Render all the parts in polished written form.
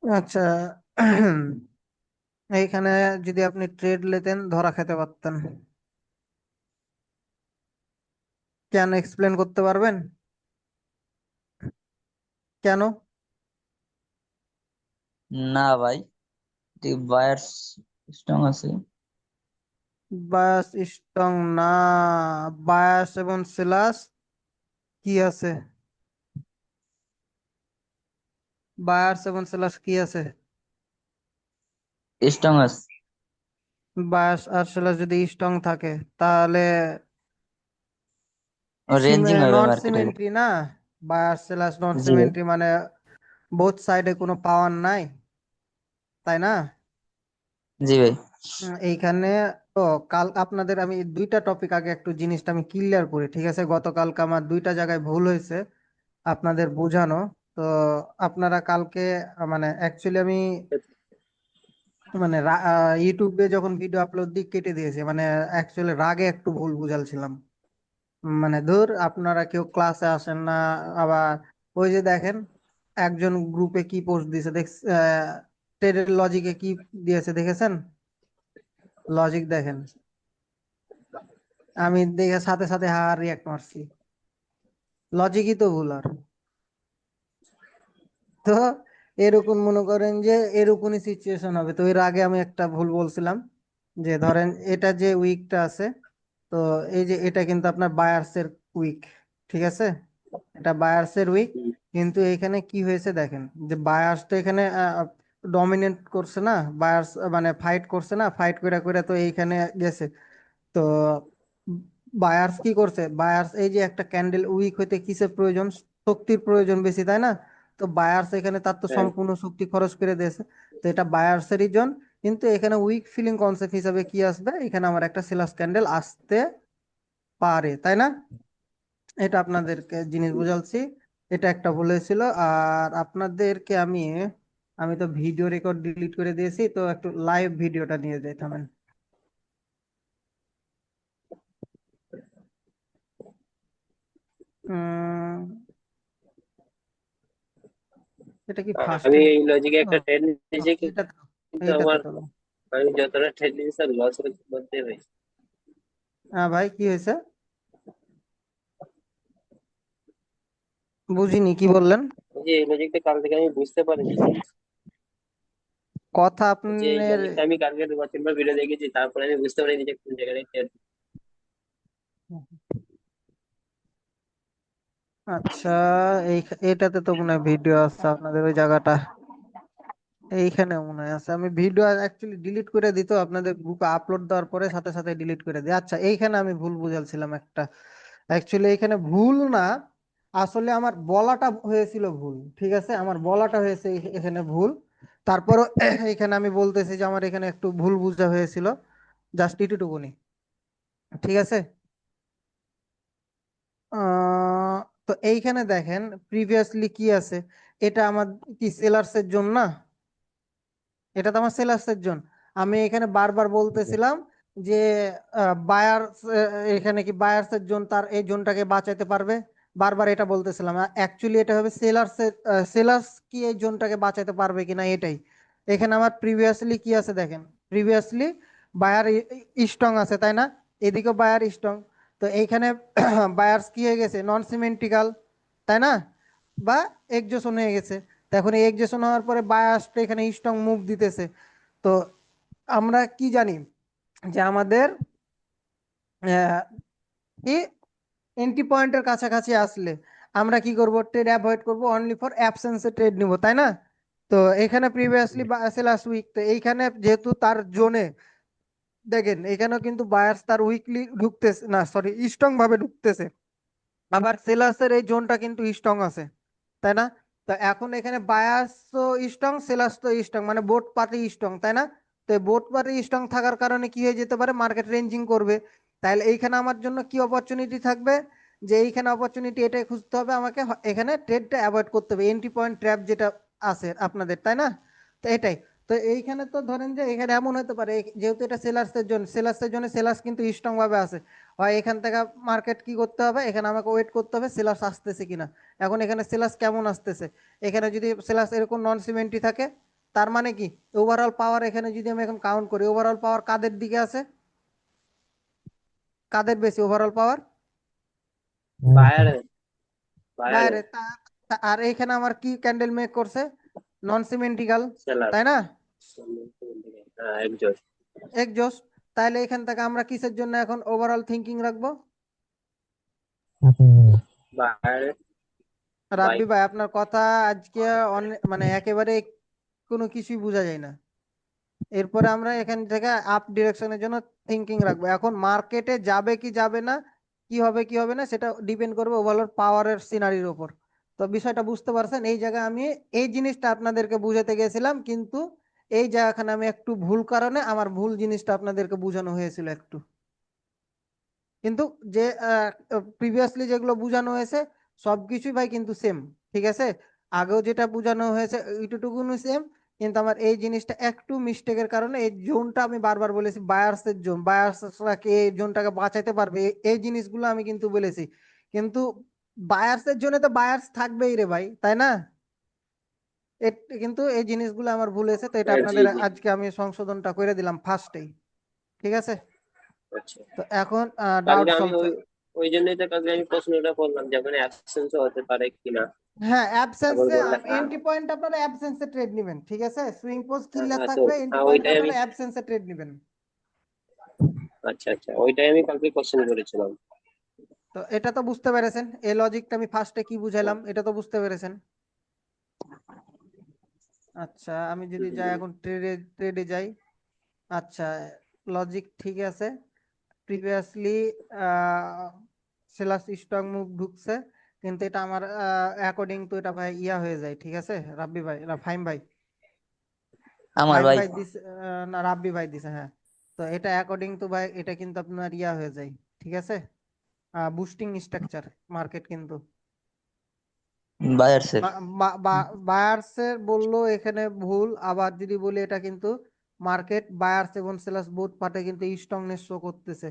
আচ্ছা। এইখানে যদি আপনি ট্রেড নিতেন ধরা খেতে পারতেন। কেন এক্সপ্লেন করতে পারবেন? কেন? না ভাই, বায়ার্স স্ট্রং আছে। বায়াস স্ট্রং না। বায়াস এবং সেলাস কি আছে? বায়ার্স এবং সেলাস কি আছে? স্ট্রং আছে। বায়াস আর সেলাস যদি স্ট্রং থাকে তাহলে রেঞ্জিং হবে নন মার্কেটের। সিমেন্ট্রি না। বায়াস সেলাস নন জি ভাই। সিমেন্ট্রি মানে বোথ সাইডে কোনো পাওয়ার নাই, তাই না? জি ভাই। এইখানে তো কাল আপনাদের আমি দুইটা টপিক আগে একটু জিনিসটা আমি ক্লিয়ার করি, ঠিক আছে? গতকালকে আমার দুইটা জায়গায় ভুল হয়েছে আপনাদের বোঝানো। তো আপনারা কালকে মানে অ্যাকচুয়ালি আমি মানে ইউটিউবে যখন ভিডিও আপলোড দিয়ে কেটে দিয়েছি, মানে অ্যাকচুয়ালি রাগে একটু ভুল বুঝালছিলাম। মানে ধর আপনারা কেউ ক্লাসে আসেন না। আবার ওই যে দেখেন একজন গ্রুপে কি পোস্ট দিয়েছে দেখ, টেরের লজিকে কি দিয়েছে দেখেছেন? লজিক দেখেন। আমি দেখে সাথে সাথে হার রিয়াক্ট মারছি। লজিকই তো ভুল আর। তো এরকম মনে করেন যে এরকমই সিচুয়েশন হবে। তো এর আগে আমি একটা ভুল বলছিলাম যে ধরেন এটা যে উইকটা আছে, তো এই যে এটা কিন্তু আপনার বায়ার্সের উইক, ঠিক আছে? এটা বায়ার্সের উইক। কিন্তু এখানে কি হয়েছে দেখেন, যে বায়ার্স তো এখানে ডমিনেট করছে না। বায়ার্স মানে ফাইট করছে না, ফাইট করে করে তো এইখানে গেছে। তো বায়ার্স কি করছে? বায়ার্স এই যে একটা ক্যান্ডেল উইক হইতে কিসের প্রয়োজন? শক্তির প্রয়োজন বেশি, তাই না? তো বায়ার্স এখানে তার তো হ্যাঁ। সম্পূর্ণ শক্তি খরচ করে দিয়েছে। তো এটা বায়ার্সেরই জন। কিন্তু এখানে উইক ফিলিং কনসেপ্ট হিসাবে কি আসবে? এখানে আমার একটা সেলাস ক্যান্ডেল আসতে পারে, তাই না? এটা আপনাদেরকে জিনিস বুঝাচ্ছি। এটা একটা বলেছিল। আর আপনাদেরকে আমি আমি তো ভিডিও রেকর্ড ডিলিট করে দিয়েছি, তো একটু লাইভ ভিডিওটা নিয়ে যাই থামেন। উম, এটা কি আমি ফার্স্টের? এই লজিকে একটা ট্রেড নিয়েছি, এটা তো কিন্তু এইটাতে আমার তো আমি যতটা ট্রেড নিয়েছি স্যার লস মধ্যে হয়েছে। হ্যাঁ ভাই, কি হয়েছে? বুঝিনি, কি বললেন? এই যে এই লজিকটা কাল থেকে আমি বুঝতে পারিনি। কথা এই যে এই আপনার লজিকটা আমি কালকে দুবার তিনবার ভিডিও দেখেছি, তারপরে আমি বুঝতে পারিনি যে কোন জায়গায় trade। আচ্ছা, এই এটাতে তো মনে হয় ভিডিও আছে আপনাদের ওই জায়গাটা। এইখানে মনে হয় আছে। আমি ভিডিও অ্যাকচুয়ালি ডিলিট করে দিত আপনাদের গ্রুপে আপলোড দেওয়ার পরে সাথে সাথে ডিলিট করে দিই। আচ্ছা, এইখানে আমি ভুল বুঝালছিলাম একটা। অ্যাকচুয়ালি এইখানে ভুল না, আসলে আমার বলাটা হয়েছিল ভুল, ঠিক আছে? আমার বলাটা হয়েছে এখানে ভুল। তারপরও এখানে আমি বলতেছি যে আমার এখানে একটু ভুল বুঝা হয়েছিল, জাস্ট এটুকুনি, ঠিক আছে? আহ তো এইখানে দেখেন প্রিভিয়াসলি কি আছে। এটা আমার কি সেলার্সের জন্য না? এটা তো আমার সেলার্সের জন্য। আমি এখানে বারবার বলতেছিলাম যে বায়ার এখানে কি বায়ার্সের জন্য তার এই জোনটাকে বাঁচাতে পারবে। বারবার এটা বলতেছিলাম। অ্যাকচুয়ালি এটা হবে সেলার্সের, সেলার্স কি এই জোনটাকে বাঁচাতে পারবে কিনা এটাই। এখানে আমার প্রিভিয়াসলি কি আছে দেখেন। প্রিভিয়াসলি বায়ার স্ট্রং আছে, তাই না? এদিকেও বায়ার স্ট্রং। তো এইখানে বায়ার্স কি হয়ে গেছে? নন সিমেন্ট্রিক্যাল, তাই না? বা এক্সজোশন হয়ে গেছে। তো এখন এই এক্সজেশন হওয়ার পরে বায়াসটা এখানে স্ট্রং মুভ দিতেছে। তো আমরা কি জানি যে আমাদের আহ, কি এন্ট্রি পয়েন্টের কাছাকাছি আসলে আমরা কি করব? ট্রেড অ্যাভয়েড করব, অনলি ফর অ্যাবসেন্সে ট্রেড নিব, তাই না? তো এখানে প্রিভিয়াসলি লাস্ট উইক, তো এইখানে যেহেতু তার জোনে দেখেন এখানেও কিন্তু বায়ার্স তার উইকলি ঢুকতেছে না, সরি স্ট্রং ভাবে ঢুকতেছে। আবার সেলার্সের এই জোনটা কিন্তু স্ট্রং আছে, তাই না? তো এখন এখানে বায়াস তো স্ট্রং, সেলার্স তো স্ট্রং, মানে বোথ পার্টি স্ট্রং, তাই না? তো বোথ পার্টি স্ট্রং থাকার কারণে কি হয়ে যেতে পারে? মার্কেট রেঞ্জিং করবে। তাহলে এইখানে আমার জন্য কি অপরচুনিটি থাকবে? যে এইখানে অপরচুনিটি এটাই খুঁজতে হবে আমাকে, এখানে ট্রেডটা অ্যাভয়েড করতে হবে, এন্ট্রি পয়েন্ট ট্র্যাপ যেটা আছে আপনাদের, তাই না? তো এটাই। তো এইখানে তো ধরেন যে এখানে এমন হতে পারে যেহেতু এটা সেলার্সের জন্য সেলার্স কিন্তু স্ট্রং ভাবে আছে, হয় এখান থেকে মার্কেট কি করতে হবে? এখানে আমাকে ওয়েট করতে হবে সেলার্স আসতেছে কিনা। এখন এখানে সেলাস কেমন আসতেছে? এখানে যদি সেলাস এরকম নন সিমেন্টই থাকে, তার মানে কি ওভারঅল পাওয়ার এখানে যদি আমি এখন কাউন্ট করি, ওভারঅল পাওয়ার কাদের দিকে আছে, কাদের বেশি ওভারঅল পাওয়ার? বায়ারে বায়ারে বাইরে আর এখানে আমার কি ক্যান্ডেল মেক করছে? নন সিমেন্টিক্যাল, সেলার। তাই না? হ্যাঁ একজন। এক্সজস্ট। তাহলে এখান থেকে আমরা কিসের জন্য এখন ওভারঅল থিঙ্কিং রাখবো? বায়ারে বাই। রাব্বি ভাই আপনার কথা আজকে মানে একেবারে কোনো কিছুই বোঝা যায় না। এরপরে আমরা এখান থেকে আপ ডিরেকশনের জন্য থিঙ্কিং রাখবো। এখন মার্কেটে যাবে কি যাবে না, কি হবে কি হবে না, সেটা ডিপেন্ড করবে ওভারঅল পাওয়ারের সিনারির উপর। তো বিষয়টা বুঝতে পারছেন? এই জায়গায় আমি এই জিনিসটা আপনাদেরকে বুঝাতে গেছিলাম, কিন্তু এই জায়গাখানে আমি একটু ভুল কারণে আমার ভুল জিনিসটা আপনাদেরকে বোঝানো হয়েছিল একটু। কিন্তু যে প্রিভিয়াসলি যেগুলো বোঝানো হয়েছে সবকিছুই ভাই কিন্তু সেম, ঠিক আছে? আগেও যেটা বোঝানো হয়েছে এইটুকুনি সেম, কিন্তু আমার এই জিনিসটা একটু মিস্টেকের কারণে এই জোনটা আমি বারবার বলেছি বায়ার্সের জোন, বায়ার্সরা কে এই জোনটাকে বাঁচাতে পারবে, এই জিনিসগুলো আমি কিন্তু বলেছি। কিন্তু বায়ার্সের জন্য তো বায়ার্স থাকবেই রে ভাই, তাই না? কিন্তু এই জিনিসগুলো আমার ভুল হয়েছে, তো এটা হ্যাঁ জি আপনাদের জি। আজকে আমি সংশোধনটা করে দিলাম ফার্স্টেই, ঠিক আছে? আচ্ছা, তো এখন ডাউট কালকে আমি সলভ। ওই ওই জন্যই তো কালকে আমি প্রশ্নটা করলাম যে ওখানে অ্যাবসেন্সও হতে পারে কিনা। হ্যাঁ, তারপর অ্যাবসেন্সে বললে হ্যাঁ। এন্ট্রি পয়েন্ট আপনারা অ্যাবসেন্সে ট্রেড নেবেন, ঠিক আছে? সুইং পোস্ট হ্যাঁ ক্লিয়ার হ্যাঁ, তো থাকবে, এন্ট্রি হ্যাঁ পয়েন্ট ওইটাই আমি। আপনারা অ্যাবসেন্সে ট্রেড নেবেন। আচ্ছা আচ্ছা, ওইটাই আমি কালকে কোশ্চেন করেছিলাম। তো এটা তো বুঝতে পেরেছেন, এই লজিকটা আমি ফার্স্টে কি বুঝাইলাম এটা তো বুঝতে পেরেছেন। আচ্ছা আমি যদি যাই এখন ট্রেডে ট্রেডে যাই। আচ্ছা, লজিক ঠিক আছে। প্রিভিয়াসলি সেলাস স্ট্রং মুভ ঢুকছে, কিন্তু এটা আমার অ্যাকর্ডিং টু এটা ভাই ইয়া হয়ে যায়, ঠিক আছে রাব্বি ভাই, ফাহিম ভাই, আমার ফাহিম ভাই। ভাই দিস, না রাব্বি ভাই দিছে, হ্যাঁ। তো এটা অ্যাকর্ডিং টু ভাই এটা কিন্তু আপনার ইয়া হয়ে যায়, ঠিক আছে? বুস্টিং স্ট্রাকচার মার্কেট কিন্তু বায়ার্সের। বায়ার্সের বললো এখানে ভুল, আবার যদি বলি এটা কিন্তু মার্কেট বায়ার্স এবং সেলার্স বোথ পার্টে কিন্তু স্ট্রংনেস শো করতেছে।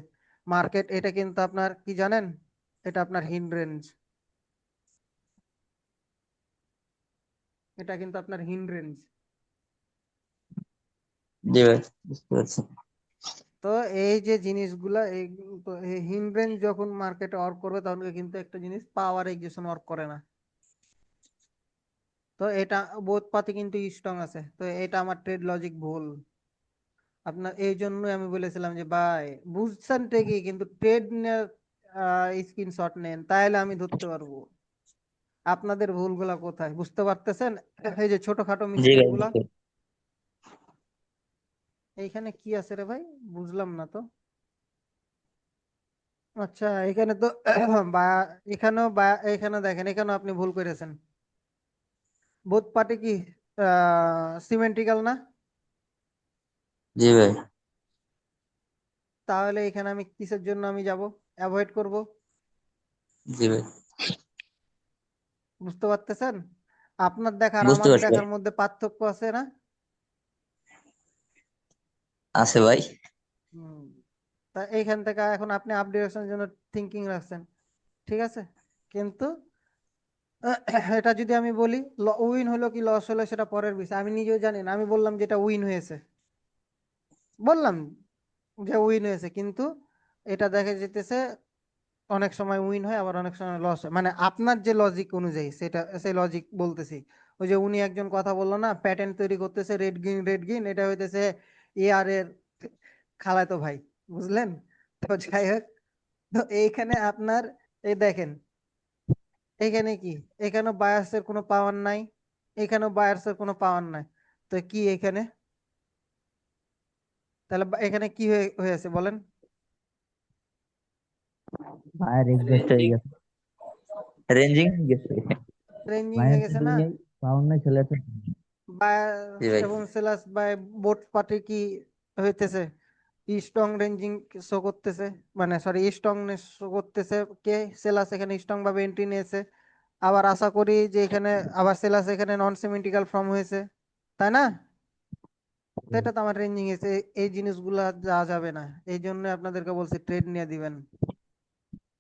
মার্কেট এটা কিন্তু আপনার কি জানেন, এটা আপনার হিন্ড রেঞ্জ, এটা কিন্তু আপনার হিন্ড রেঞ্জ। জি ভাই, বুঝতে পারছি। তো এই যে জিনিসগুলা এই হিন্ড রেঞ্জ যখন মার্কেটে ওয়ার্ক করবে তখন কিন্তু একটা জিনিস পাওয়ার এক্সিকিউশন ওয়ার্ক করে না। তো এটা বোথ পাতি কিন্তু স্ট্রং আছে, তো এটা আমার ট্রেড লজিক ভুল। আপনার এই জন্যই আমি বলেছিলাম যে ভাই বুঝছেন ঠিকই, কিন্তু ট্রেড স্ক্রিনশট নেন তাহলে আমি ধরতে পারবো আপনাদের ভুলগুলা কোথায়, বুঝতে পারতেছেন? এই যে ছোটখাটো জি মিস্টেক ভাই, গুলা। বুঝতে এইখানে কি আছে রে ভাই, বুঝলাম না তো। আচ্ছা এখানে তো বা এখানেও বা এখানে দেখেন, এখানেও আপনি ভুল করেছেন। বোথ পার্টি কি সিমেন্ট্রিক্যাল না? জি ভাই। তাহলে এখানে আমি কিসের জন্য আমি যাব, অ্যাভয়েড করব? জি ভাই, বুঝতে পারতেছেন? আপনার দেখার বুঝতে আমার পারছি ভাই। দেখার মধ্যে পার্থক্য আছে না? আছে ভাই। হুম। তা এইখান থেকে এখন আপনি আপডেটের জন্য থিঙ্কিং রাখছেন, ঠিক আছে? কিন্তু এটা যদি আমি বলি উইন হলো কি লস হলো সেটা পরের বিষয়, আমি নিজেও জানি না, আমি বললাম যেটা উইন হয়েছে, বললাম যে উইন হয়েছে, কিন্তু এটা দেখা যেতেছে অনেক সময় উইন হয় আবার অনেক সময় লস হয়, মানে আপনার যে লজিক অনুযায়ী সেটা সেই লজিক বলতেছি। ওই যে উনি একজন কথা বললো না, প্যাটার্ন তৈরি করতেছে রেড গ্রিন রেড গ্রিন, এটা হইতেছে এআর এর খালাতো ভাই, বুঝলেন? তো যাই হোক, তো এইখানে আপনার এই দেখেন, এখানে কি, এখানে বায়াসের কোনো পাওয়ার নাই, এখানেও বায়াসের কোনো পাওয়ার নাই, তো কি এখানে, তাহলে এখানে কি হয়েছে বলেন? বায়ার এক্সজস্ট হয়ে রেঞ্জিং। গেছে, রেঞ্জিং হয়ে গেছে। রেঞ্জিং হয়ে বায়ার গেছে সেটল না? নেই, পাওয়ার নাই, চলে আসে। জি বায়াস ভাই। এবং সেলাস বাই বোথ পার্টি কি হইতেছে, স্ট্রং রেঞ্জিং শো করতেছে, মানে সরি স্ট্রংনেস শো করতেছে। কে? সেলাস এখানে স্ট্রং ভাবে এন্ট্রি নিয়েছে, আবার আশা করি যে এখানে আবার সেলাস এখানে নন সিমেন্টিক্যাল ফর্ম হয়েছে, তাই না? তো এটা তো আমার রেঞ্জিং এসে, এই জিনিসগুলা যাওয়া যাবে না, এই জন্য আপনাদেরকে বলছি ট্রেড নিয়ে দিবেন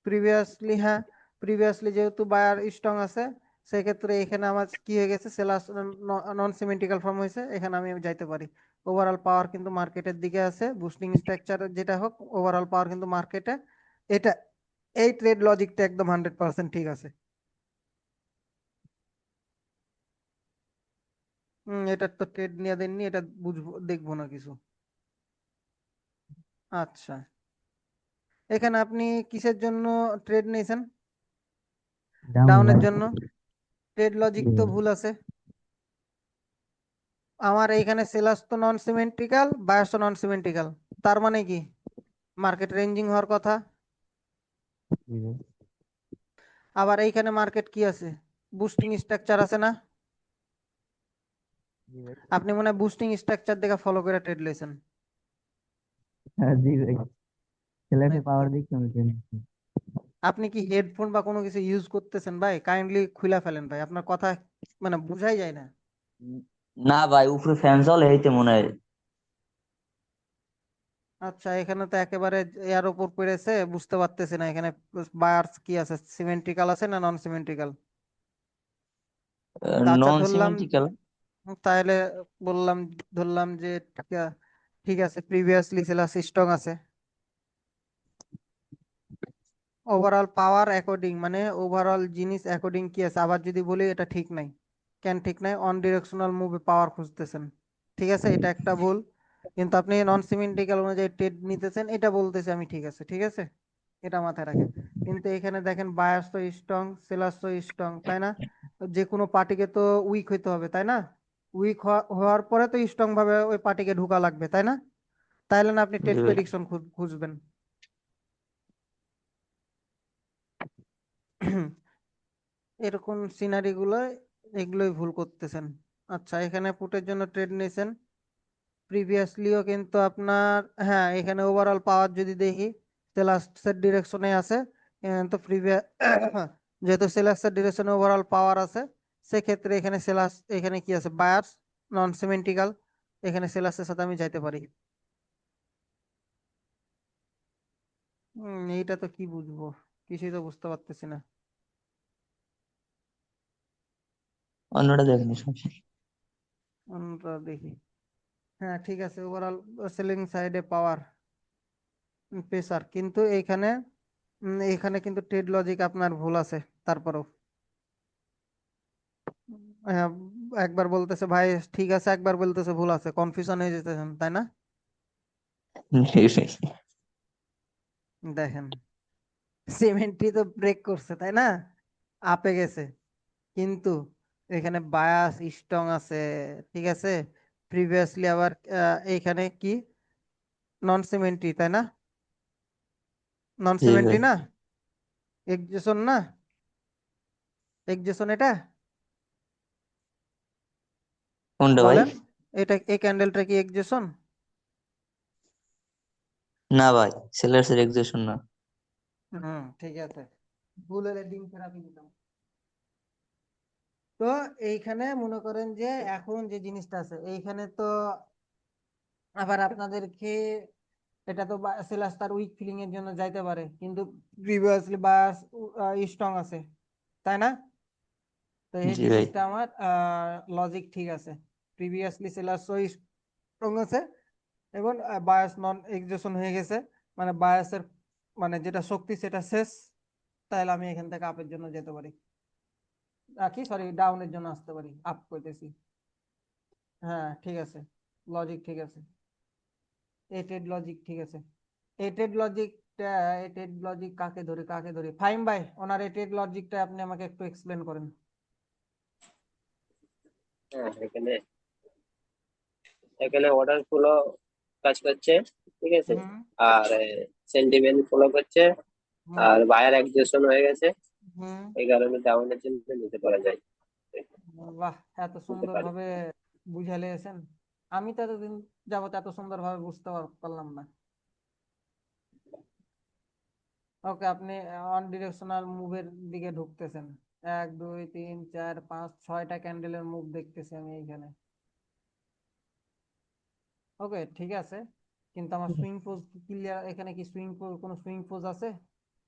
প্রিভিয়াসলি। হ্যাঁ, প্রিভিয়াসলি যেহেতু বায়ার স্ট্রং আছে, সেক্ষেত্রে এখানে আমার কি হয়ে গেছে, সেলার্স নন সিমেন্টিক্যাল ফর্ম হয়েছে, এখানে আমি যাইতে পারি। ওভারঅল পাওয়ার কিন্তু মার্কেটের দিকে আছে, বুস্টিং স্ট্রাকচার যেটা হোক, ওভারঅল পাওয়ার কিন্তু মার্কেটে। এটা এই ট্রেড লজিকটা একদম 100% ঠিক আছে। এটা তো ট্রেড নিয়ে দেননি, এটা বুঝবো দেখবো না কিছু। আচ্ছা, এখানে আপনি কিসের জন্য ট্রেড নিয়েছেন? ডাউন ডাউনের ভাই। জন্য। ট্রেড লজিক জি তো ভাই। ভুল আছে। আমার এইখানে সেলার্স তো নন সিমেন্ট্রিক্যাল, বায়াস নন সিমেন্ট্রিক্যাল, তার মানে কি মার্কেট রেঞ্জিং হওয়ার কথা। জি ভাই। আবার এইখানে মার্কেট কি আছে, বুস্টিং স্ট্রাকচার আছে না? জি ভাই। আপনি মনে হয় বুস্টিং স্ট্রাকচার দেখে ফলো করে ট্রেড লইছেন। হ্যাঁ, জি ভাই, সেলার্সের পাওয়ার দেখি আমি ট্রেন। আপনি কি হেডফোন বা কোনো কিছু ইউজ করতেছেন ভাই? কাইন্ডলি খুলে ফেলেন ভাই, আপনার কথা মানে বোঝাই যায় না। না ভাই, উপরে ফ্যান চলে এইতে মনে হয়। আচ্ছা, এখানে তো একেবারে এর উপর পড়েছে, বুঝতে পারতেছি না এখানে বায়ার্স কি আছে, সিমেন্ট্রিক্যাল আছে না নন সিমেন্ট্রিক্যাল। আচ্ছা নন ধরলাম, সিমেন্টিক্যাল। তাহলে বললাম, ধরলাম যে ঠিক আছে, প্রিভিয়াসলি সেলার স্ট্রং আছে। ওভারঅল পাওয়ার অ্যাকর্ডিং মানে ওভারঅল জিনিস অ্যাকর্ডিং কি আছে, আবার যদি বলি এটা ঠিক নাই। কেন ঠিক নাই? অন ডিরেকশনাল মুভে পাওয়ার খুঁজতেছেন, ঠিক আছে, এটা একটা ভুল। কিন্তু আপনি নন সিমেন্ট্রিক্যাল অনুযায়ী ট্রেড নিতেছেন, এটা বলতেছি আমি ঠিক আছে, ঠিক আছে, এটা মাথায় রাখেন। কিন্তু এখানে দেখেন বায়াস তো স্ট্রং, সেলার্স তো স্ট্রং, তাই না? যে কোনো পার্টিকে তো উইক হইতে হবে, তাই না? উইক হওয়ার পরে তো স্ট্রং ভাবে ওই পার্টিকে ঢুকা লাগবে, তাই না? তাইলে না আপনি জি ট্রেড ভাই। প্রেডিকশন খুঁজবেন। এরকম সিনারি গুলো, এগুলোই ভুল করতেছেন। আচ্ছা, এখানে পুটের জন্য ট্রেড নিয়েছেন, প্রিভিয়াসলিও কিন্তু আপনার, হ্যাঁ এখানে ওভারঅল পাওয়ার যদি দেখি, সেলার্সের ডিরেকশনে আছে। তো প্রিভিয়াস যেহেতু সেলার্সের ডিরেকশনে ওভারঅল পাওয়ার আছে, সেক্ষেত্রে এখানে সেলার্স, এখানে কি আছে, বায়ার্স নন সিমেন্টিক্যাল, এখানে সেলার্সের সাথে আমি যাইতে পারি। এইটা তো কি বুঝবো, কিছুই তো বুঝতে পারতেছি না। অন্যটা দেখেন সমস্যা নেই। আমরা দেখি, হ্যাঁ ঠিক আছে, ওভারঅল সেলিং সাইডে পাওয়ার, প্রেসার, কিন্তু এইখানে এখানে কিন্তু ট্রেড লজিক আপনার ভুল আছে তারপরেও। হ্যাঁ, একবার বলতেছে ভাই ঠিক আছে, একবার বলতেছে ভুল আছে, কনফিউশন হয়ে যেতেছেন, তাই না? জি ভাই। দেখেন, সিমেন্টই তো ব্রেক করছে, তাই না? আপে গেছে, কিন্তু এখানে বায়াস স্ট্রং আছে, ঠিক আছে। প্রিভিয়াসলি আবার এইখানে কি, নন সিমেন্টই, তাই না? নন জি ভাই। সিমেন্টই না, এক্সেশন না, এক্সেশন এটা, কোনটা ভাই? বলেন। এটা এই ক্যান্ডেলটা কি এক্সেশন? না ভাই, সেলার্সের এক্সেশন না। ঠিক আছে, ভুল হলে ডিম থেরাপি দিতাম। তো এইখানে মনে করেন যে এখন যে জিনিসটা আছে এইখানে তো আবার আপনাদেরকে, এটা তো সেলাস তার উইক ফিলিং এর জন্য যাইতে পারে, কিন্তু প্রিভিয়াসলি বায়াস স্ট্রং আছে, তাই না? তো এই জি ভাই। জিনিসটা আমার লজিক ঠিক আছে, প্রিভিয়াসলি সেলাস স্ট্রং আছে, এবং বায়াস নন এক্সেশন হয়ে গেছে, মানে বায়াসের মানে যেটা শক্তি সেটা শেষ, তাহলে আমি এখান থেকে আপের জন্য যেতে পারি, কি সরি ডাউনের জন্য আসতে পারি, আপ করতেছি। হ্যাঁ ঠিক আছে, লজিক ঠিক আছে, এটেড লজিক ঠিক আছে। এটেড লজিকটা, এটেড লজিক কাকে ধরে কাকে ধরে, ফাইম ভাই ওনার এটেড লজিকটা আপনি আমাকে একটু এক্সপ্লেন করেন। হ্যাঁ, এখানে এখানে অর্ডার ফ্লো কাজ করছে, ঠিক আছে। হুম আর সেন্টিমেন্ট ফলো করছে, হুম আর বায়ার অ্যাডজাস্ট হয়ে গেছে, হুম। এই কারণে ডাউনের জন্য নিতে পারা যায়। বাহ, এত নিতে সুন্দর পারি। ভাবে বুঝালিয়েছেন, আমি তো এতদিন যাবত এত সুন্দর ভাবে বুঝতে পারলাম না। ওকে, আপনি অন ডিরেকশনাল মুভের দিকে ঢুকতেছেন, 1 2 3 4 5 6টা ক্যান্ডেলের মুভ দেখতেছি আমি এইখানে। ওকে ঠিক আছে, কিন্তু আমার সুইং পোজ ক্লিয়ার, এখানে কি সুইং পোজ, কোনো সুইং পোজ আছে?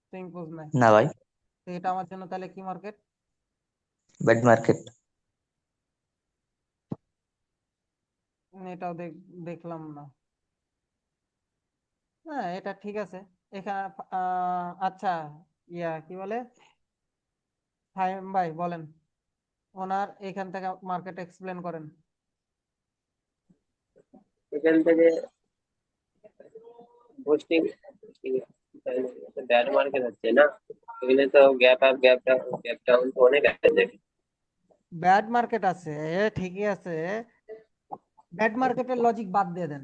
সুইং পোজ নাই, না ভাই। তো এটা আমার জন্য তাহলে কি মার্কেট? Bad market. এটাও দেখলাম না। হ্যাঁ, এটা ঠিক আছে। এখানে আচ্ছা, কি বলে, ফাহিম ভাই বলেন, ওনার এখান থেকে মার্কেট এক্সপ্লেন করেন। এখান থেকে বুস্টিং ব্যাড মার্কেট হচ্ছে না, এখানে তো gap up gap down gap down তো অনেক আছে। ব্যাড মার্কেট আছে, ঠিকই আছে। ব্যাড মার্কেটের লজিক বাদ দিয়ে দেন,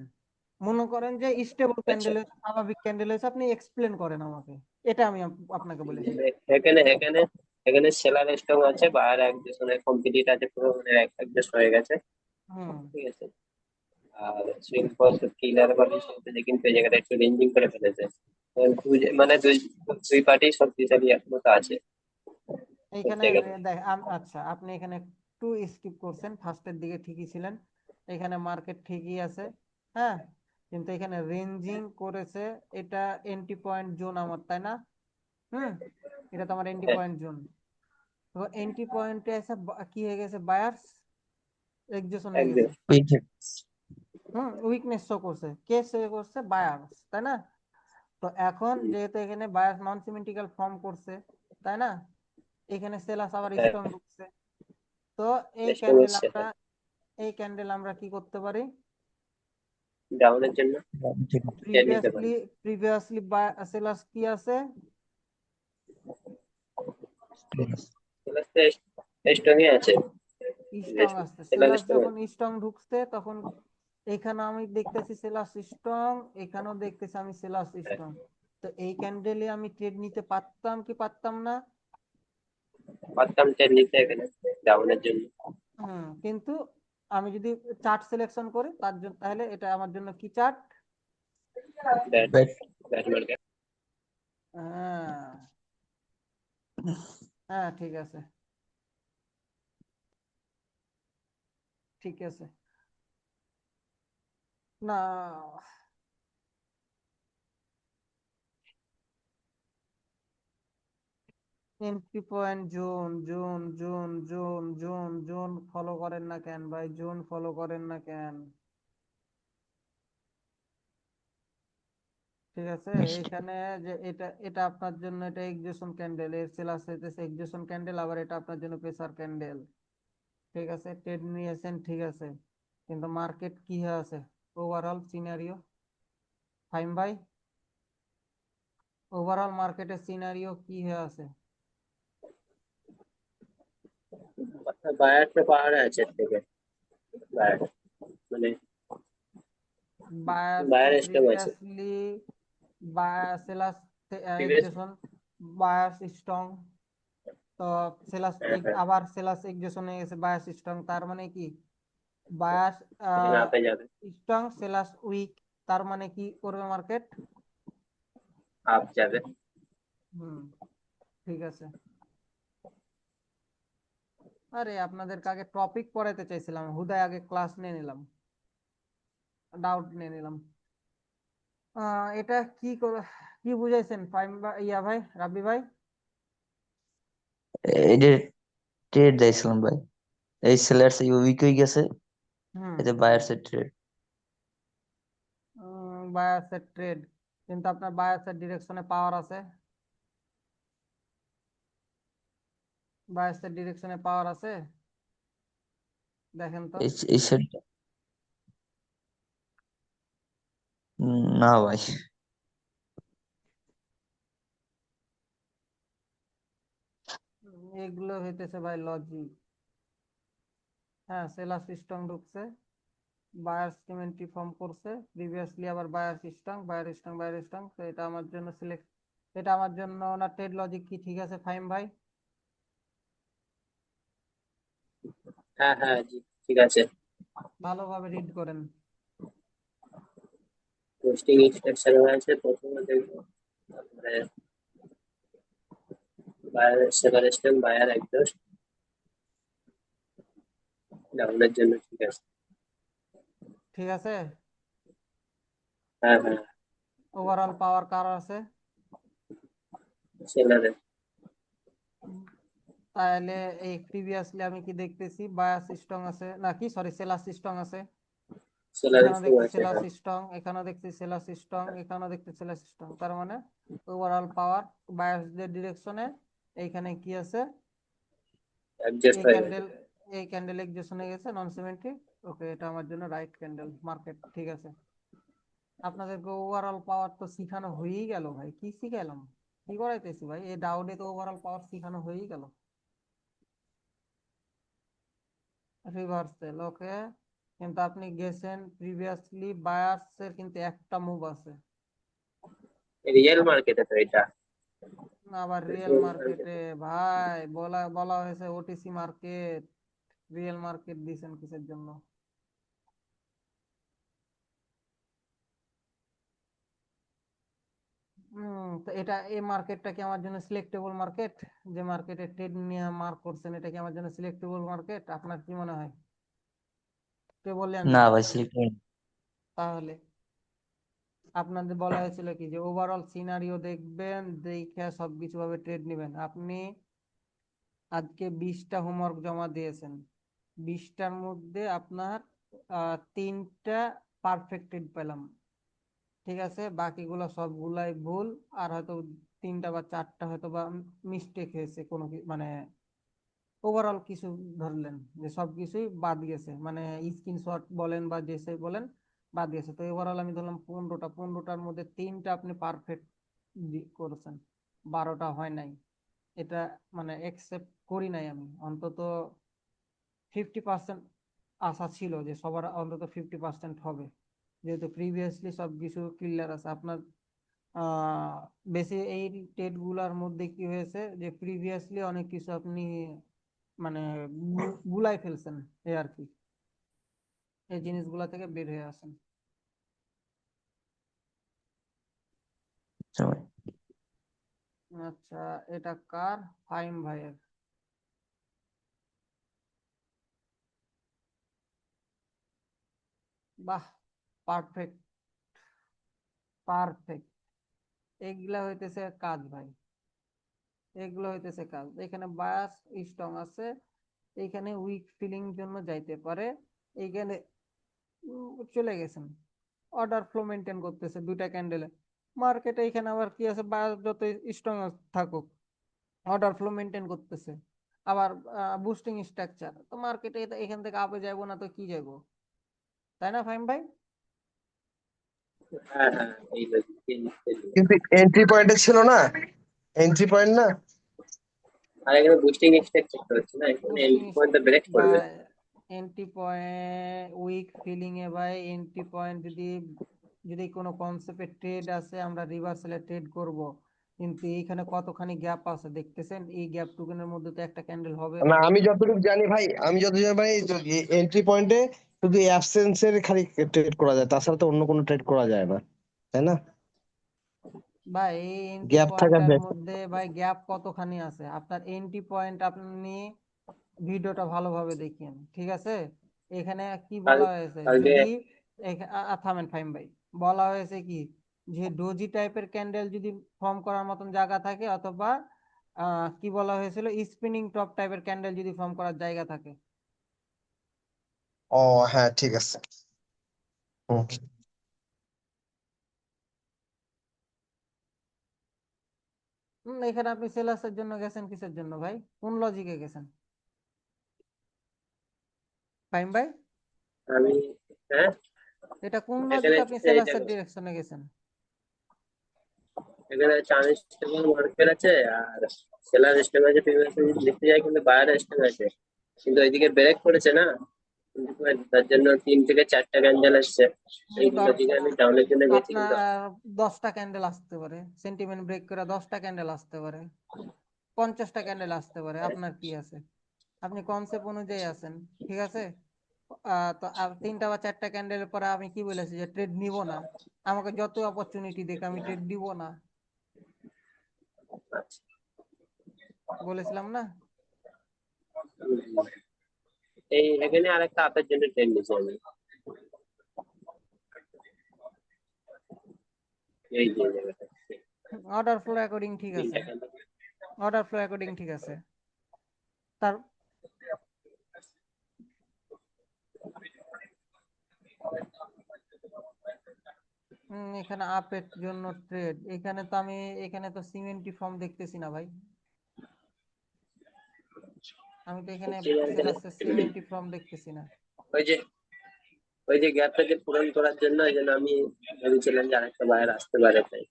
মনে করেন যে স্টেবল আচ্ছা, ক্যান্ডেল, স্বাভাবিক ক্যান্ডেল হয়েছে, আপনি এক্সপ্লেন করেন আমাকে। এটা আমি আপনাকে বলেছি। এখানে এখানে এখানে সেলার স্টক আছে, বায়ার একজনের কমপ্লিট আছে, পুরো মানে অ্যাডজাস্ট হয়ে গেছে, হুম। ঠিক আছে। আর সুইং পোস্ট কিলার বালি চলতেছে, কিন্তু এই জায়গাটা একটু রেঞ্জিং করে ফেলেছে। মানে দুই দুই পার্টি শক্তিশালী মতো আছে এইখানে জায়গাটা। আচ্ছা, আপনি এখানে একটু স্কিপ করছেন, ফার্স্টের দিকে ঠিকই ছিলেন। এখানে মার্কেট ঠিকই আছে, হ্যাঁ, কিন্তু এখানে রেঞ্জিং করেছে। এটা এন্ট্রি পয়েন্ট জোন আমার, তাই না? হুম, এটা তো আমার এন্ট্রি হ্যাঁ, পয়েন্ট জোন। তো এন্ট্রি পয়েন্টে এসে কি হয়ে গেছে, বায়ার্স এক্সিকিউশন হয়ে গেছে। একদম। উইকেট। উইকনেস শো করছে, কে শো করছে, বায়ার্স, তাই না? তো এখন যেহেতু এখানে বায়ার্স নন সিমেন্টিক্যাল ফর্ম করছে, তাই না, এখানে সেলার্স আবার হ্যাঁ, স্ট্রং ঢুকছে। তো চেষ্টা করছে, হ্যাঁ, এই ক্যান্ডেল আমরা কি করতে পারি, ডাউনের জন্য টেনে নিতে পারি। প্রিভিয়াসলি সেলার্স কি আছে, স্ট্রংই আছে, স্ট্রং আসছে। সেলার সেলার্স স্ট্রং যখন আছে। স্ট্রং ঢুকছে তখন এখানে আমি দেখতেছি সেলার্স স্ট্রং, এখানেও দেখতেছি আমি সেলার্স হ্যাঁ, স্ট্রং। তো এই ক্যান্ডেলে আমি ট্রেড নিতে পারতাম কি পারতাম না? পারতাম টেন নিতে এখানে ডাউনের জন্য। কিন্তু আমি যদি চার্ট সিলেকশন করি তার জন্য, তাহলে এটা আমার জন্য কি chart? Bat bad. Bat market. হ্যাঁ, হ্যাঁ, ঠিক আছে, ঠিক আছে। না, entry point zone zone zone zone zone zone follow করেন না কেন ভাই, জোন ফলো করেন না কেন? ঠিক আছে, এখানে যে এটা এটা আপনার জন্য এটা এক্সিকিউশন ক্যান্ডেল, এর সেলার্স হইতেছে এক্সিকিউশন ক্যান্ডেল, আবার এটা আপনার জন্য প্রেসার ক্যান্ডেল। ঠিক আছে, ট্রেড নিয়েছেন, ঠিক আছে, কিন্তু মার্কেট কি হয়ে আছে, ওভারঅল সিনারিও, ফাইম ভাই, ওভারঅল মার্কেটের সিনারিও কি হয়ে আছে? বায়ার তো পাহাড়ে আছে এর থেকে, বায়ার মানে বায়ার্স তো বায়ার স্ট্রং আছে। Previously sellers previous, execution, buyers strong. তো সেলার্স হ্যাঁ হ্যাঁ, আবার সেলার্স এক্সিকিউশন হয়ে গেছে, বায়ার্স স্ট্রং, তার মানে কি, বায়ার্স এখানে আপে যাবে, স্ট্রং, সেলার্স উইক, তার মানে কি করবে মার্কেট? আপ যাবে। হুম, ঠিক আছে। আরে আপনাদেরকে আগে টপিক পড়াইতে চাইছিলাম, হুদায় আগে ক্লাস নিয়ে নিলাম, ডাউট নিয়ে নিলাম। এটা কি বুঝাইছেন ফাইম ভাই, ভাই, রাব্বি ভাই? এই যে ট্রেড দিয়েছিলাম ভাই, এই সেলার্স উইক হয়ে গেছে, হুম, এতে বায়ার্স এর ট্রেড। বায়াসের ট্রেড, কিন্তু আপনার বায়াসের ডিরেকশনে পাওয়ার আছে, বায়াসের ডিরেকশনে পাওয়ার আছে, দেখেন তো। এই সেট। না ভাই। এগুলো হইতেছে ভাই লজিক। হ্যাঁ, সেলার স্ট্রং ঢুকছে, বায়ার সিমেন্ট্রি ফর্ম করছে, প্রিভিয়াসলি আবার buyer strong, buyer strong, buyer strong, তো এটা আমার জন্য এটা আমার জন্য না, ট্রেড লজিক কি ঠিক আছে ফাইম ভাই? হ্যাঁ হ্যাঁ, জি, ঠিক আছে। ভালোভাবে রিড করেন। পোস্টিং এক্সট্রাকশন আছে, প্রথমে দেখবো, তারপরে বায়ার সেলার স্ট্রং, বায়ার একদম ডাউনের জন্য, ঠিক আছে। ঠিক আছে, হ্যাঁ হ্যাঁ, ওভারঅল পাওয়ার কার আছে? সেলারে। উম, তাহলে এই প্রিভিয়াসলি আমি কি দেখতেছি, বায়াস স্ট্রং আছে নাকি, সরি সেলাস স্ট্রং আছে, সেলার এখানেও স্ট্রিং দেখছি আছে, সেলাস হ্যাঁ, স্ট্রং, এখানেও দেখছি সেলাস স্ট্রং, এখানেও দেখছি সেলাস স্ট্রং, তার মানে ওভারঅল পাওয়ার বায়াস ডিরেকশনে এইখানে কি আছে, অ্যাডজাস্ট এই হয়ে গেছে। ক্যান্ডেল, এই ক্যান্ডেল এক্সিস্ট হয়ে গেছে নন সিমেট্রিক। ওকে, এটা আমার জন্য রাইট ক্যান্ডেল মার্কেট, ঠিক আছে। আপনাদেরকে ওভারঅল পাওয়ার তো শিখানো হয়েই গেল ভাই, কি শিখাইলাম, কি করাইতেছি ভাই, এই ডাউডে তো ওভারঅল পাওয়ার শিখানো হয়েই গেল। রিভার্সাল, ওকে, কিন্তু আপনি গেছেন প্রিভিয়াসলি বায়ার্সের কিন্তু একটা মুভ আছে, রিয়েল মার্কেটে তো এটা। আবার রিয়েল মার্কেটে ভাই বলা বলা হয়েছে ওটিসি মার্কেট, রিয়েল মার্কেট দিয়েছেন কিসের জন্য? তো এটা, এই মার্কেটটা কি আমার জন্য সিলেক্টেবল মার্কেট? যে মার্কেটে ট্রেড নিয়ে মার্ক করছেন, এটা কি আমার জন্য সিলেক্টেবল মার্কেট? আপনার কি মনে হয়? কে বললেন? না ভাই, স্লিপ তাহলে আপনাদের বলা হয়েছিল কি যে ওভারঅল সিনারিও দেখবেন, দেখে সবকিছু ভাবে ট্রেড নেবেন। আপনি আজকে 20টা হোমওয়ার্ক জমা দিয়েছেন, 20টার মধ্যে আপনার 3টা পারফেক্টেড পেলাম, ঠিক আছে, বাকিগুলো সবগুলাই ভুল, আর হয়তো 3টা বা 4টা হয়তো বা মিস্টেক হয়েছে কোনো মানে ওভারঅল কিছু ধরলেন যে সবকিছুই বাদ গেছে, মানে স্ক্রিনশট বলেন বা যেসে বলেন বাদ গেছে। তো ওভারঅল আমি ধরলাম 15টা, 15টার মধ্যে 3টা আপনি পারফেক্ট করেছেন, 12টা হয় নাই। এটা মানে একসেপ্ট করি নাই আমি, অন্তত 50% আশা ছিল যে সবার অন্তত 50% হবে, যেহেতু প্রিভিয়াসলি সব কিছু ক্লিয়ার আছে আপনার। বেশি এই টেট গুলার মধ্যে কি হয়েছে যে প্রিভিয়াসলি অনেক কিছু আপনি মানে গুলাই ফেলছেন, এই আর কি, এই জিনিসগুলা থেকে বের হয়ে আসেন। ভাই। আচ্ছা, এটা কার? ফাইম ভাইয়ের। বাহ, পারফেক্ট, পারফেক্ট, এগুলা হইতেছে কাজ ভাই, এগুলো হইতেছে কাজ। এখানে বায়াস স্ট্রং আছে, এইখানে উইক ফিলিং জন্য যাইতে পারে, এইখানে চলে গেছেন, অর্ডার ফ্লো মেনটেন করতেছে 2টা ক্যান্ডেলে। মার্কেটে এখানে আবার কি আছে, বায়াস যত স্ট্রং থাকুক অর্ডার ফ্লো মেনটেন করতেছে, আবার বুস্টিং স্ট্রাকচার, তো মার্কেটে এখান থেকে আপে যাবো না তো কি যাবো, তাই না ফাহিম ভাই? হ্যাঁ হ্যাঁ, এই কিন্তু এন্ট্রি পয়েন্টে ছিল না, এন্ট্রি পয়েন্ট না। আর এখানে বুস্টিং এক্সট্রাক্ট করতে হচ্ছে না, এখানে বুস্টিং এন্ট্রি পয়েন্ট ব্রেক বা করবে। এন্ট্রি পয়েন্ট উইক ফিলিং এ ভাই, এন্ট্রি পয়েন্ট যদি যদি কোনো কনসেপ্টে ট্রেড আছে আমরা রিভার্সালে ট্রেড করব, কিন্তু এইখানে কতখানি গ্যাপ আছে দেখতেছেন, এই গ্যাপ টুকুনের মধ্যে তো একটা ক্যান্ডেল হবে। না, আমি যতটুকু জানি ভাই, আমি যতটুকু জানি ভাই, এন্ট্রি পয়েন্টে শুধু অ্যাবসেন্সের খালি ট্রেড করা যায়, তাছাড়া তো অন্য কোনো ট্রেড করা যায় না, তাই না? ভাই এই এন্ট্রি গ্যাপ থাকা পয়েন্টের যায়। মধ্যে ভাই গ্যাপ কতখানি আছে, আপনার এন্ট্রি পয়েন্ট আপনি ভিডিওটা ভালোভাবে দেখেন, ঠিক আছে। এখানে কি কাল বলা হয়েছে, কালকে যদি থামেন ফাইম ভাই, বলা হয়েছে কি যে ডোজি টাইপের ক্যান্ডেল যদি ফর্ম করার মতন জায়গা থাকে, অথবা কি বলা হয়েছিল, স্পিনিং টপ টাইপের ক্যান্ডেল যদি ফর্ম করার জায়গা থাকে। ও হ্যাঁ, ঠিক আছে। হুম। এখানে আপনি সেলার্সের জন্য গেছেন কিসের জন্য ভাই, কোন লজিকে গেছেন ফাইম ভাই? আমি, হ্যাঁ, এটা কোন এখানে লজিকে আপনি এই সেলার্সের দেখো, ডিরেকশনে গেছেন? এখানে আনস্টেবল মার্কেট আছে, আর সেলার স্টেম আছে, প্রিভিয়াস দেখতে যায়, কিন্তু বায়ার স্টেম আছে, কিন্তু এদিকে ব্রেক করেছে না, তার জন্য 3 থেকে 4টা ক্যান্ডেল আসছে, এইগুলো দিকে আমি ডাউনের জন্য গেছি আপনার কিন্তু। 10টা ক্যান্ডেল আসতে পারে, সেন্টিমেন্ট ব্রেক করে 10টা ক্যান্ডেল আসতে পারে, 50টা ক্যান্ডেল আসতে পারে, আপনার কি আছে, আপনি কনসেপ্ট অনুযায়ী আছেন, ঠিক আছে। তো আর 3টা বা 4টা ক্যান্ডেলের পরে আমি কি বলেছি যে ট্রেড নিব না, আমাকে যত অপরচুনিটি দেখে আমি ট্রেড দিব না, আচ্ছা, বলেছিলাম না? এই এখানে আরেকটা আপের জন্য ট্রেন নিয়েছি আমি, এই যে জায়গাটা, অর্ডার ফ্লো অ্যাকর্ডিং ঠিক আছে, 3টা ক্যান্ডেল। অর্ডার ফ্লো অ্যাকর্ডিং ঠিক আছে। তার এখানে আপের জন্য ট্রেড, এখানে তো সিমেন্টি ফর্ম দেখতেছি না ভাই, আমি তো এখানে সেলার্সের সিমেন্টি ফর্ম দেখতেছি না। ওই যে গ্যাপটা যে পূরণ করার জন্য এই জন্য আমি ভেবেছিলাম যে আরেকটা বায়ার আসতে পারে তাই,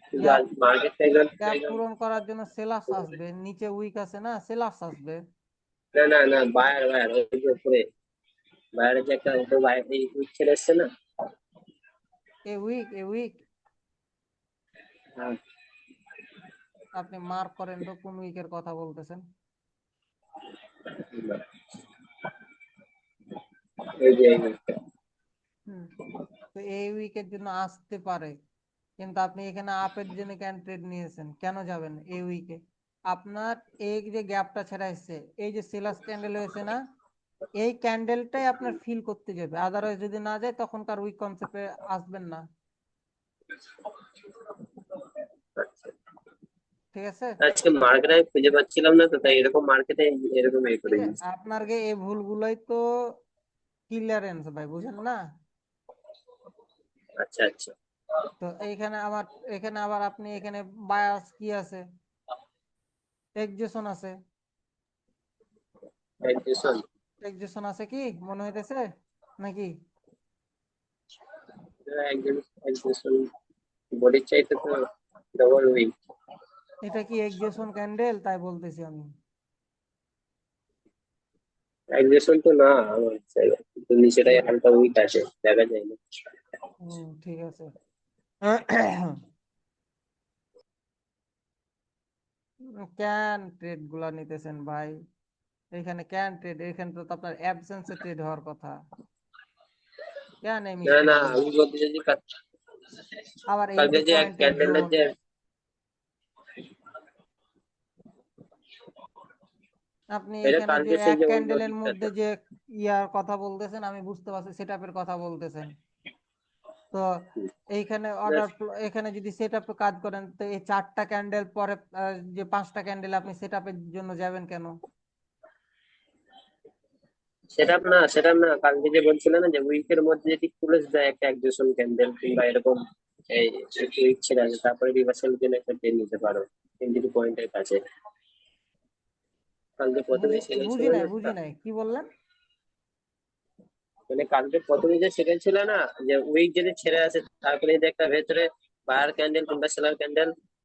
কিন্তু গ্যাপ মার্কেটটা গ্যাপ পূরণ করার জন্য সেলার্স আসবে, নিচে উইক আছে না, সেলার্স আসবে। না বায়ার ওই যে উপরে বায়ারের যে একটা উপরে বায়ার এই উইক ছেড়ে এসছে না। এ উইক হ্যাঁ, আপনি মার্ক করেন তো কোন উইকের কথা বলতেছেন। এই যে এই উইকটা। তো এই উইকের জন্য আসতে পারে, কিন্তু আপনি এখানে আপের জন্য কেন ট্রেড নিয়েছেন, কেন যাবেন এই উইকে? আপনার এই যে গ্যাপটা ছেড়া এসছে, এই যে সেলার্স ক্যান্ডেল হয়েছে না, এই ক্যান্ডেলটাই আপনার ফিল করতে যাবে, আদারওয়াইজ যদি না যায় তখনকার উইক কনসেপ্টে আসবেন না। ঠিক আছে, আজকে মার্কেটে আমি খুঁজে পাচ্ছিলাম না তো, তাই এরকম মার্কেটে এরকম এই করে ঠিক আছে, দিয়েছি। আপনার এই ভুলগুলোই তো ক্লিয়ারেন্স ভাই, বুঝেন না? আচ্ছা আচ্ছা, তো এখানে আবার আপনি এখানে বায়াস কি আছে, এক্সেশন আছে, এক্সিশন এক্সেশন আছে কি মনে হইতেছে নাকি? এক্সিশন বডির চাইতে তো ডবল উইক। এটা কি এক্সেশন ক্যান্ডেল তাই বলতেছি আমি। এক্সিশন তো না আমার জায়গায়, কিন্তু নিচেটাই হালকা উইক আছে, দেখা যায় না। ঠিক আছে। ক্যান ট্রেড গুলা নিতেছেন ভাই, এখানে ক্যান ট্রেড, এখানে তো আপনার অ্যাবসেন্সে ট্রেড হওয়ার কথা, কেন এই না মিস্টেক না গুলো? আমি বলতে চাইছি আবার কালকে এন্ট্রি যে পয়েন্টের ক্যান্ডেলের জোন, যে আপনি এটা এখানে যে কালকে সেই এক যে ওই ক্যান্ডেলের লজিকটাতে মধ্যে যে ইয়ার কথা বলতেছেন আমি বুঝতে পারছি, সেটআপের কথা বলতেছেন তো। এইখানে এখানে যদি সেটআপে কাজ করেন তো এই 4টা ক্যান্ডেল পরে যে 5টা ক্যান্ডেল আপনি সেটআপের জন্য যাবেন কেন? সেটা না কালকে যে বলছিলেন না যে উইকের মধ্যে যদি খুলে দেয় একটা এক্সিশন ক্যান্ডেল কিংবা এরকম এই উইক ছেড়ে আছে, তারপরে রিভার্সাল জন্য একটা ট্রেন নিতে পারো 20 পয়েন্টের কাছে। কালকে প্রথমে বুঝি ছিল না বুঝি নাই কি বললেন? মানে কালকে প্রথমে যে ছিল না যে উইক যদি ছেড়ে আছে তারপরে যদি একটা ভেতরে বায়ার ক্যান্ডেল কিংবা সেলার ক্যান্ডেল